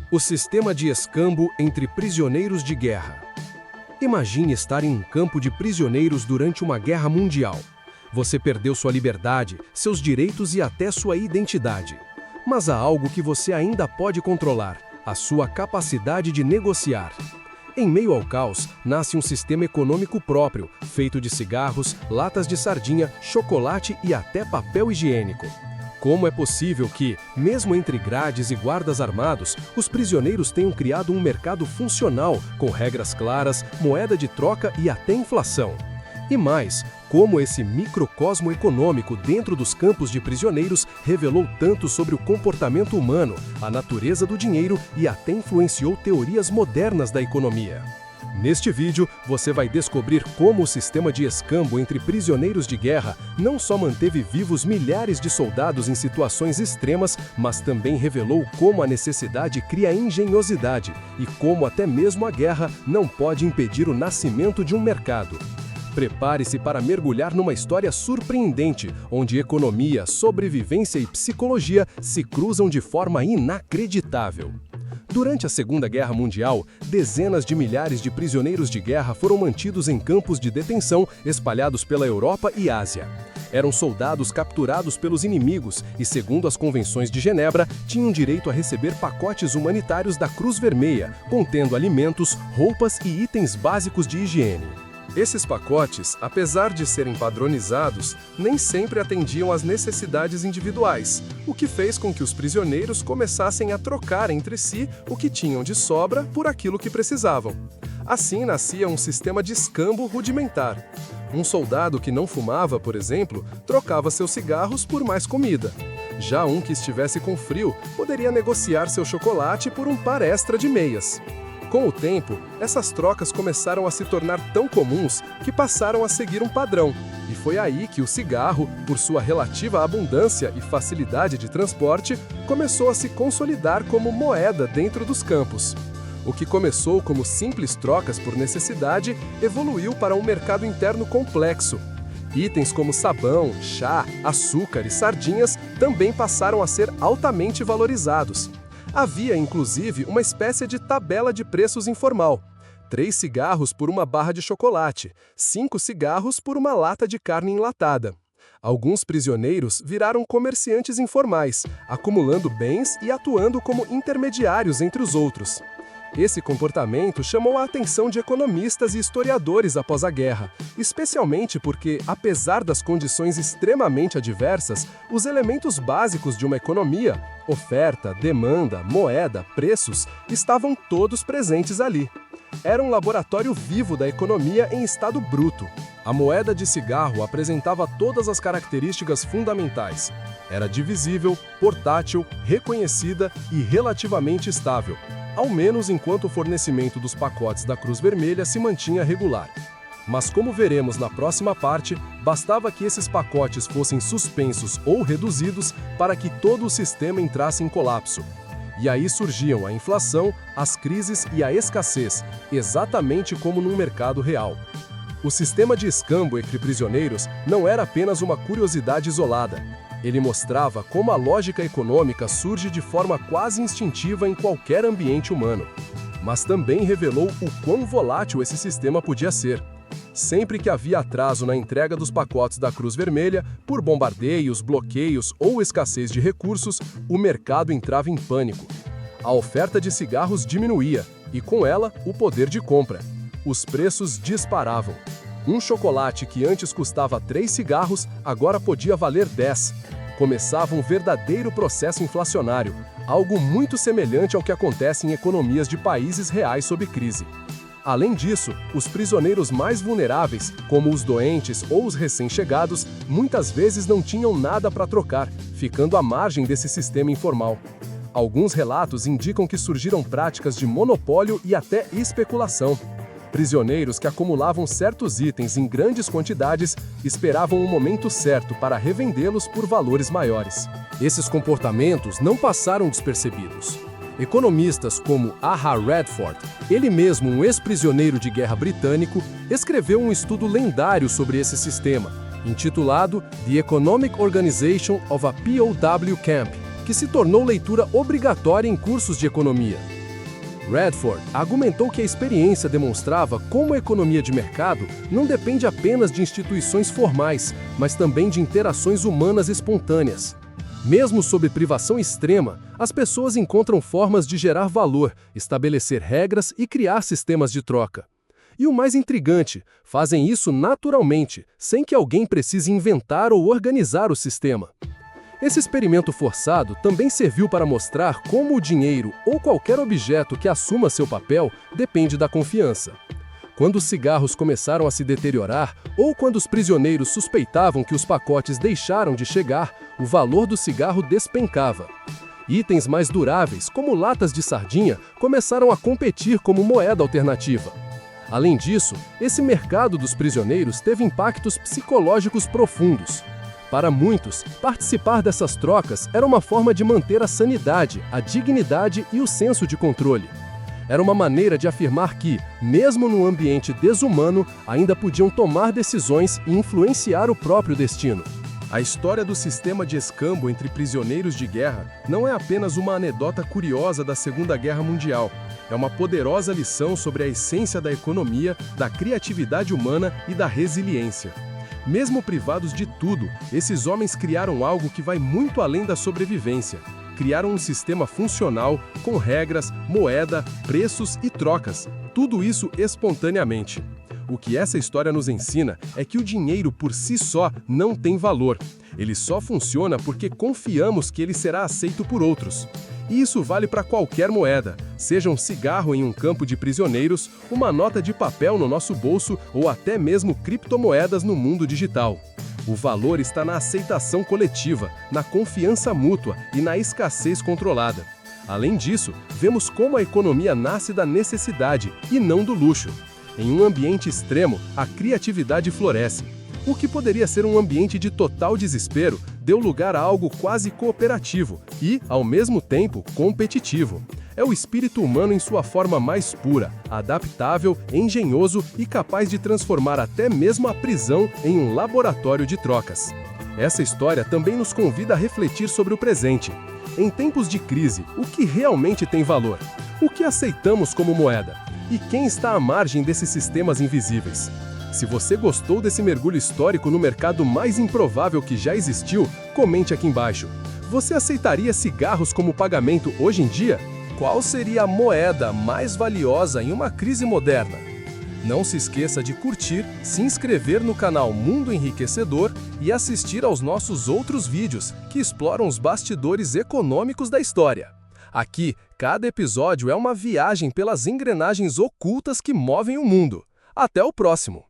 O sistema de escambo entre prisioneiros de guerra. Imagine estar em um campo de prisioneiros durante uma guerra mundial. Você perdeu sua liberdade, seus direitos e até sua identidade. Mas há algo que você ainda pode controlar: a sua capacidade de negociar. Em meio ao caos, nasce um sistema econômico próprio, feito de cigarros, latas de sardinha, chocolate e até papel higiênico. Como é possível que, mesmo entre grades e guardas armados, os prisioneiros tenham criado um mercado funcional, com regras claras, moeda de troca e até inflação? E mais, como esse microcosmo econômico dentro dos campos de prisioneiros revelou tanto sobre o comportamento humano, a natureza do dinheiro e até influenciou teorias modernas da economia. Neste vídeo, você vai descobrir como o sistema de escambo entre prisioneiros de guerra não só manteve vivos milhares de soldados em situações extremas, mas também revelou como a necessidade cria engenhosidade e como até mesmo a guerra não pode impedir o nascimento de um mercado. Prepare-se para mergulhar numa história surpreendente, onde economia, sobrevivência e psicologia se cruzam de forma inacreditável. Durante a Segunda Guerra Mundial, dezenas de milhares de prisioneiros de guerra foram mantidos em campos de detenção espalhados pela Europa e Ásia. Eram soldados capturados pelos inimigos e, segundo as convenções de Genebra, tinham direito a receber pacotes humanitários da Cruz Vermelha, contendo alimentos, roupas e itens básicos de higiene. Esses pacotes, apesar de serem padronizados, nem sempre atendiam às necessidades individuais, o que fez com que os prisioneiros começassem a trocar entre si o que tinham de sobra por aquilo que precisavam. Assim nascia um sistema de escambo rudimentar. Um soldado que não fumava, por exemplo, trocava seus cigarros por mais comida. Já um que estivesse com frio poderia negociar seu chocolate por um par extra de meias. Com o tempo, essas trocas começaram a se tornar tão comuns que passaram a seguir um padrão, e foi aí que o cigarro, por sua relativa abundância e facilidade de transporte, começou a se consolidar como moeda dentro dos campos. O que começou como simples trocas por necessidade evoluiu para um mercado interno complexo. Itens como sabão, chá, açúcar e sardinhas também passaram a ser altamente valorizados. Havia, inclusive, uma espécie de tabela de preços informal: 3 cigarros por uma barra de chocolate, 5 cigarros por uma lata de carne enlatada. Alguns prisioneiros viraram comerciantes informais, acumulando bens e atuando como intermediários entre os outros. Esse comportamento chamou a atenção de economistas e historiadores após a guerra, especialmente porque, apesar das condições extremamente adversas, os elementos básicos de uma economia, oferta, demanda, moeda, preços, estavam todos presentes ali. Era um laboratório vivo da economia em estado bruto. A moeda de cigarro apresentava todas as características fundamentais. Era divisível, portátil, reconhecida e relativamente estável, ao menos enquanto o fornecimento dos pacotes da Cruz Vermelha se mantinha regular. Mas como veremos na próxima parte, bastava que esses pacotes fossem suspensos ou reduzidos para que todo o sistema entrasse em colapso. E aí surgiam a inflação, as crises e a escassez, exatamente como num mercado real. O sistema de escambo entre prisioneiros não era apenas uma curiosidade isolada. Ele mostrava como a lógica econômica surge de forma quase instintiva em qualquer ambiente humano. Mas também revelou o quão volátil esse sistema podia ser. Sempre que havia atraso na entrega dos pacotes da Cruz Vermelha, por bombardeios, bloqueios ou escassez de recursos, o mercado entrava em pânico. A oferta de cigarros diminuía, e com ela, o poder de compra. Os preços disparavam. Um chocolate que antes custava 3 cigarros, agora podia valer 10. Começava um verdadeiro processo inflacionário, algo muito semelhante ao que acontece em economias de países reais sob crise. Além disso, os prisioneiros mais vulneráveis, como os doentes ou os recém-chegados, muitas vezes não tinham nada para trocar, ficando à margem desse sistema informal. Alguns relatos indicam que surgiram práticas de monopólio e até especulação. Prisioneiros que acumulavam certos itens em grandes quantidades esperavam o momento certo para revendê-los por valores maiores. Esses comportamentos não passaram despercebidos. Economistas como A.H. Radford, ele mesmo um ex-prisioneiro de guerra britânico, escreveu um estudo lendário sobre esse sistema, intitulado The Economic Organization of a POW Camp, que se tornou leitura obrigatória em cursos de economia. Redford argumentou que a experiência demonstrava como a economia de mercado não depende apenas de instituições formais, mas também de interações humanas espontâneas. Mesmo sob privação extrema, as pessoas encontram formas de gerar valor, estabelecer regras e criar sistemas de troca. E o mais intrigante, fazem isso naturalmente, sem que alguém precise inventar ou organizar o sistema. Esse experimento forçado também serviu para mostrar como o dinheiro ou qualquer objeto que assuma seu papel depende da confiança. Quando os cigarros começaram a se deteriorar ou quando os prisioneiros suspeitavam que os pacotes deixaram de chegar, o valor do cigarro despencava. Itens mais duráveis, como latas de sardinha, começaram a competir como moeda alternativa. Além disso, esse mercado dos prisioneiros teve impactos psicológicos profundos. Para muitos, participar dessas trocas era uma forma de manter a sanidade, a dignidade e o senso de controle. Era uma maneira de afirmar que, mesmo num ambiente desumano, ainda podiam tomar decisões e influenciar o próprio destino. A história do sistema de escambo entre prisioneiros de guerra não é apenas uma anedota curiosa da Segunda Guerra Mundial. É uma poderosa lição sobre a essência da economia, da criatividade humana e da resiliência. Mesmo privados de tudo, esses homens criaram algo que vai muito além da sobrevivência. Criaram um sistema funcional, com regras, moeda, preços e trocas. Tudo isso espontaneamente. O que essa história nos ensina é que o dinheiro por si só não tem valor. Ele só funciona porque confiamos que ele será aceito por outros. E isso vale para qualquer moeda, seja um cigarro em um campo de prisioneiros, uma nota de papel no nosso bolso ou até mesmo criptomoedas no mundo digital. O valor está na aceitação coletiva, na confiança mútua e na escassez controlada. Além disso, vemos como a economia nasce da necessidade e não do luxo. Em um ambiente extremo, a criatividade floresce. O que poderia ser um ambiente de total desespero deu lugar a algo quase cooperativo e, ao mesmo tempo, competitivo. É o espírito humano em sua forma mais pura, adaptável, engenhoso e capaz de transformar até mesmo a prisão em um laboratório de trocas. Essa história também nos convida a refletir sobre o presente. Em tempos de crise, o que realmente tem valor? O que aceitamos como moeda? E quem está à margem desses sistemas invisíveis? Se você gostou desse mergulho histórico no mercado mais improvável que já existiu, comente aqui embaixo. Você aceitaria cigarros como pagamento hoje em dia? Qual seria a moeda mais valiosa em uma crise moderna? Não se esqueça de curtir, se inscrever no canal Mundo Enriquecedor e assistir aos nossos outros vídeos que exploram os bastidores econômicos da história. Aqui, cada episódio é uma viagem pelas engrenagens ocultas que movem o mundo. Até o próximo!